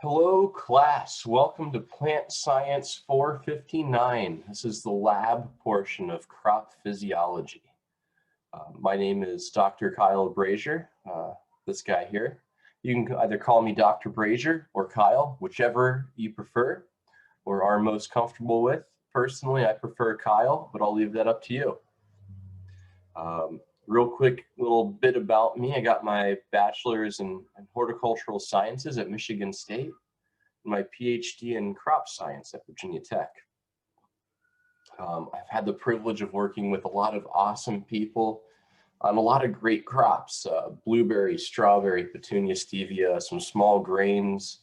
Hello, class. Welcome to Plant Science 459. This is the lab portion of crop physiology. My name is Dr. Kyle Brazier, this guy here. You can either call me Dr. Brazier or Kyle, whichever you prefer or are most comfortable with. Personally, I prefer Kyle, but I'll leave that up to you. Real quick little bit about me. I got my bachelor's in horticultural sciences at Michigan State, and my PhD in crop science at Virginia Tech. I've had the privilege of working with a lot of awesome people on a lot of great crops, blueberry, strawberry, petunia, stevia, some small grains,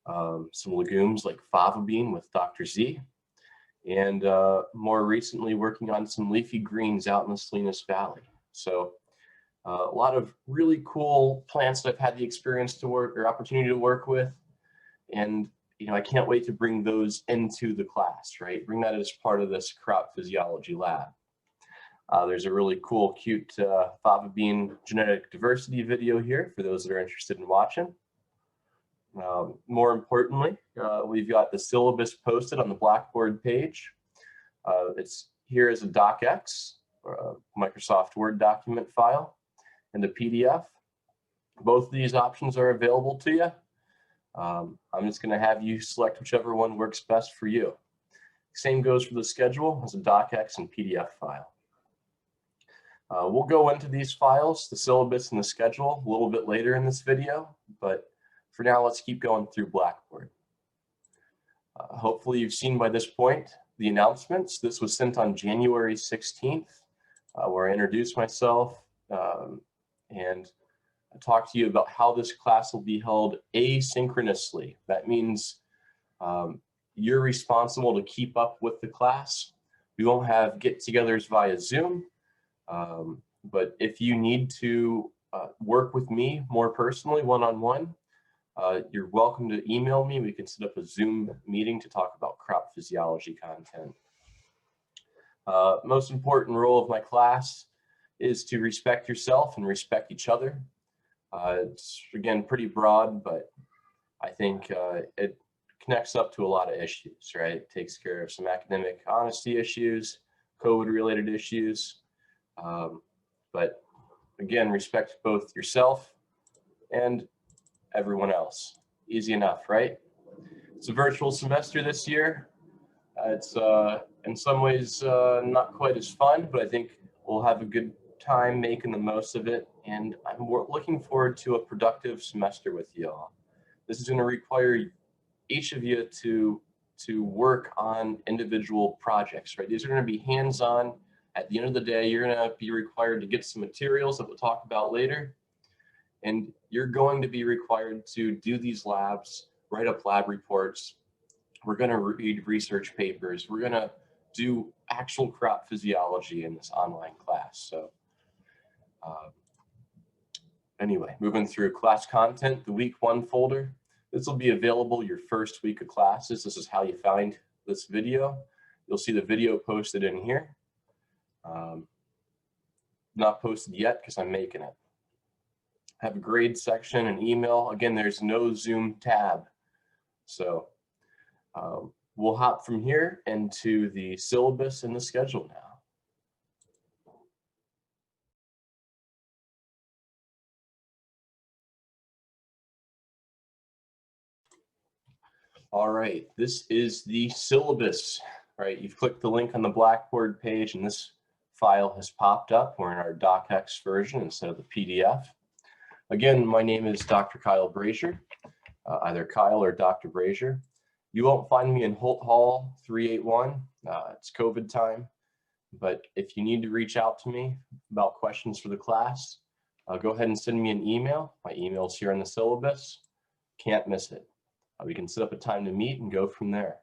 some legumes like fava bean with Dr. Z, and more recently working on some leafy greens out in the Salinas Valley. So a lot of really cool plants that I've had the experience to work or opportunity to work with. And, I can't wait to bring those into the class, right? Bring that as part of this crop physiology lab. There's a really cool, cute fava bean genetic diversity video here for those that are interested in watching. More importantly, we've got the syllabus posted on the Blackboard page. It's here as a docx, or a Microsoft Word document file, and a PDF. Both of these options are available to you. I'm just going to have you select whichever one works best for you. Same goes for the schedule as a docx and PDF file. We'll go into these files, the syllabus and the schedule, a little bit later in this video, but for now, let's keep going through Blackboard. Hopefully you've seen by this point the announcements. This was sent on January 16th, where I introduced myself and I talk to you about how this class will be held asynchronously. That means you're responsible to keep up with the class. We won't have get-togethers via Zoom, but if you need to work with me more personally, one-on-one, you're welcome to email me. We can set up a Zoom meeting to talk about crop physiology content. Most important role of my class is to respect yourself and respect each other. It's, again, pretty broad, but I think it connects up to a lot of issues, right? It takes care of some academic honesty issues, COVID-related issues, but again, respect both yourself and everyone else. Easy enough, right? It's a virtual semester this year. It's in some ways not quite as fun, but I think we'll have a good time making the most of it, and I'm looking forward to a productive semester with you all. This is going to require each of you to work on individual projects, right? These are going to be hands-on. At the end of the day, you're going to be required to get some materials that we'll talk about later, and you're going to be required to do these labs, write up lab reports. We're going to read research papers. We're going to do actual crop physiology in this online class. So anyway, moving through class content, the week 1 folder. This will be available your first week of classes. This is how you find this video. You'll see the video posted in here. Not posted yet because I'm making it. Have a grade section and email. Again, there's no Zoom tab. So we'll hop from here into the syllabus and the schedule now. All right, this is the syllabus, right? You've clicked the link on the Blackboard page and this file has popped up. We're in our docx version instead of the PDF. Again, my name is Dr. Kyle Brazier, either Kyle or Dr. Brazier. You won't find me in Holt Hall 381. It's COVID time, but if you need to reach out to me about questions for the class, go ahead and send me an email. My email is here in the syllabus. Can't miss it. We can set up a time to meet and go from there.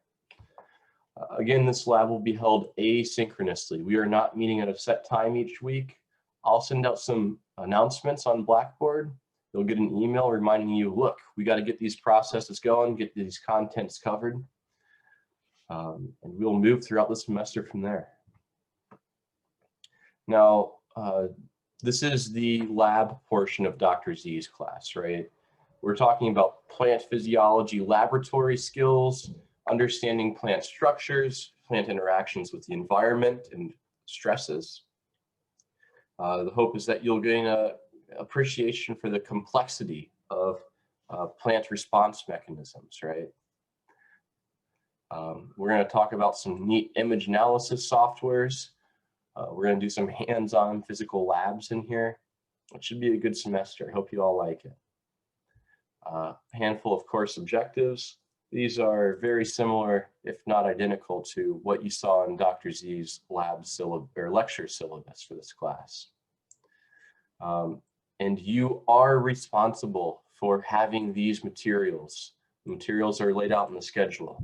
Again, this lab will be held asynchronously. We are not meeting at a set time each week. I'll send out some announcements on Blackboard. You'll get an email reminding you, look, we got to get these processes going, get these contents covered, and we'll move throughout the semester from there. Now, this is the lab portion of Dr. Z's class, right? We're talking about plant physiology laboratory skills, understanding plant structures, plant interactions with the environment and stresses. The hope is that you'll gain an appreciation for the complexity of plant response mechanisms, right? We're going to talk about some neat image analysis softwares. We're going to do some hands-on physical labs in here. It should be a good semester. I hope you all like it. A handful of course objectives. These are very similar, if not identical, to what you saw in Dr. Z's lab syllabus or lecture syllabus for this class. And you are responsible for having these materials. The materials are laid out in the schedule.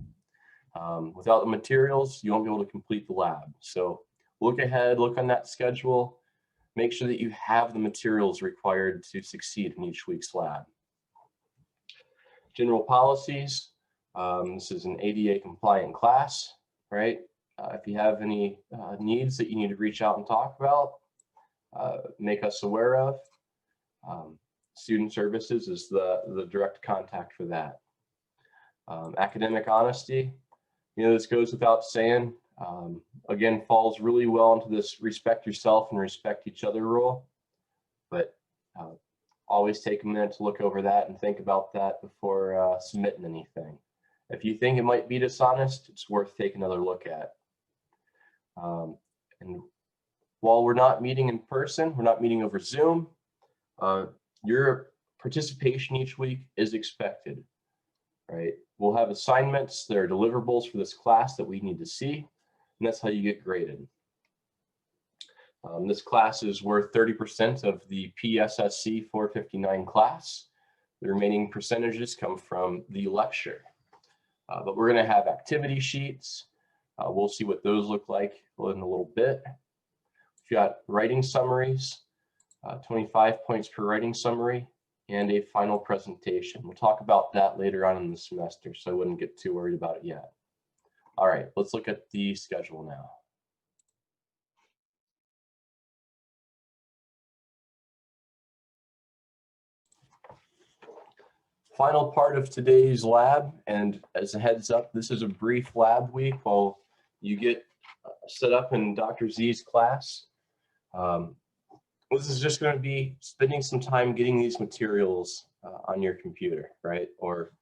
Without the materials, you won't be able to complete the lab. So look ahead, look on that schedule, make sure that you have the materials required to succeed in each week's lab. General policies. This is an ADA compliant class, right? If you have any needs that you need to reach out and talk about, make us aware of. Student services is the direct contact for that. Academic honesty, you know, this goes without saying, again, falls really well into this respect yourself and respect each other rule, but always take a minute to look over that and think about that before submitting anything. If you think it might be dishonest, it's worth taking another look at. And while we're not meeting in person, we're not meeting over Zoom, your participation each week is expected, right? We'll have assignments that are deliverables for this class that we need to see, and that's how you get graded. This class is worth 30% of the PSSC 459 class. The remaining percentages come from the lecture. But we're going to have activity sheets. We'll see what those look like in a little bit. We've got writing summaries, 25 points per writing summary, and a final presentation. We'll talk about that later on in the semester, so I wouldn't get too worried about it yet. All right, let's look at the schedule now. Final part of today's lab, and as a heads up, this is a brief lab week while you get set up in Dr. Z's class. This is just going to be spending some time getting these materials on your computer, right? Or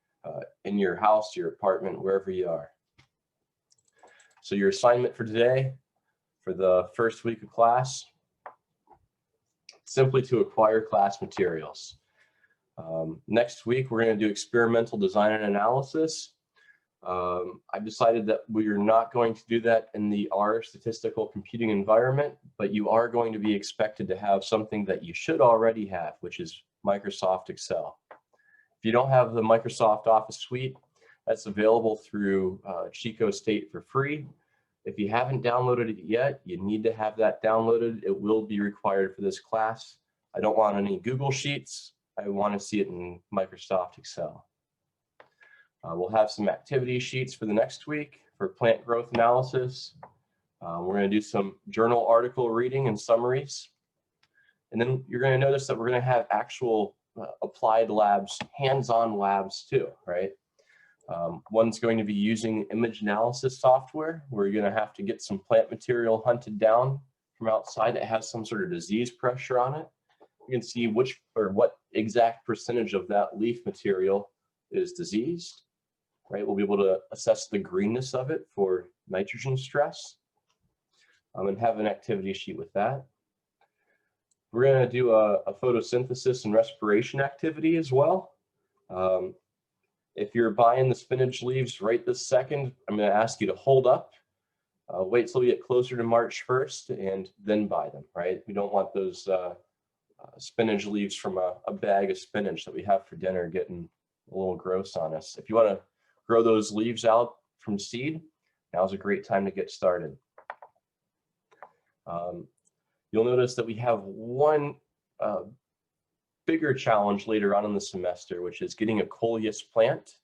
in your house, your apartment, wherever you are. So your assignment for today, for the first week of class, simply to acquire class materials. Next week, we're going to do experimental design and analysis. I've decided that we are not going to do that in the R statistical computing environment, but you are going to be expected to have something that you should already have, which is Microsoft Excel. If you don't have the Microsoft Office suite, that's available through Chico State for free. If you haven't downloaded it yet, you need to have that downloaded. It will be required for this class. I don't want any Google Sheets. I want to see it in Microsoft Excel. We'll have some activity sheets for the next week for plant growth analysis. We're going to do some journal article reading and summaries. And then you're going to notice that we're going to have actual applied labs, hands-on labs too, right? One's going to be using image analysis software, where you're going to have to get some plant material hunted down from outside that has some sort of disease pressure on it. You can see which or what exact percentage of that leaf material is diseased, right? We'll be able to assess the greenness of it for nitrogen stress and have an activity sheet with that. We're going to do a photosynthesis and respiration activity as well. If you're buying the spinach leaves right this second, I'm going to ask you to hold up, wait till we get closer to March 1st, and then buy them, right? We don't want those spinach leaves from a bag of spinach that we have for dinner getting a little gross on us. If you want to grow those leaves out from seed, now's a great time to get started. You'll notice that we have one bigger challenge later on in the semester, which is getting a coleus plant.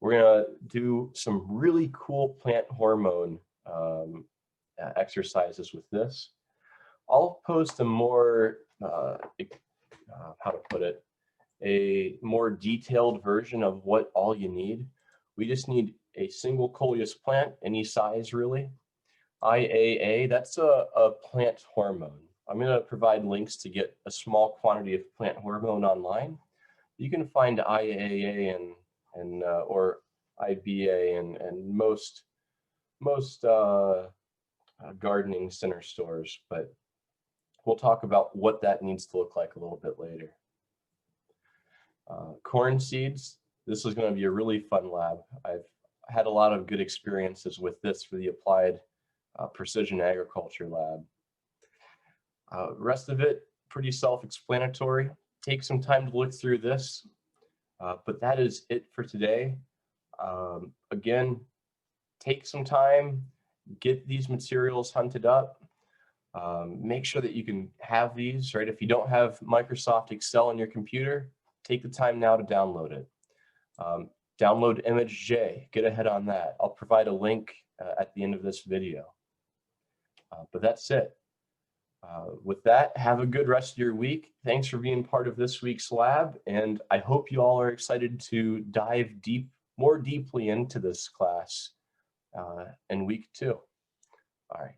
We're going to do some really cool plant hormone exercises with this. I'll post a more, how to put it, a more detailed version of what all you need. We just need a single coleus plant, any size really. IAA, that's a plant hormone. I'm going to provide links to get a small quantity of plant hormone online. You can find IAA and or IBA and most gardening center stores, but we'll talk about what that needs to look like a little bit later. Corn seeds, this is going to be a really fun lab. I've had a lot of good experiences with this for the applied precision agriculture lab. Rest of it, pretty self-explanatory. Take some time to look through this, but that is it for today. Again, take some time, get these materials hunted up. Make sure that you can have these, right? If you don't have Microsoft Excel on your computer, take the time now to download it. Download ImageJ, get ahead on that. I'll provide a link at the end of this video. But that's it. With that, have a good rest of your week. Thanks for being part of this week's lab, and I hope you all are excited to dive more deeply into this class in week 2. All right.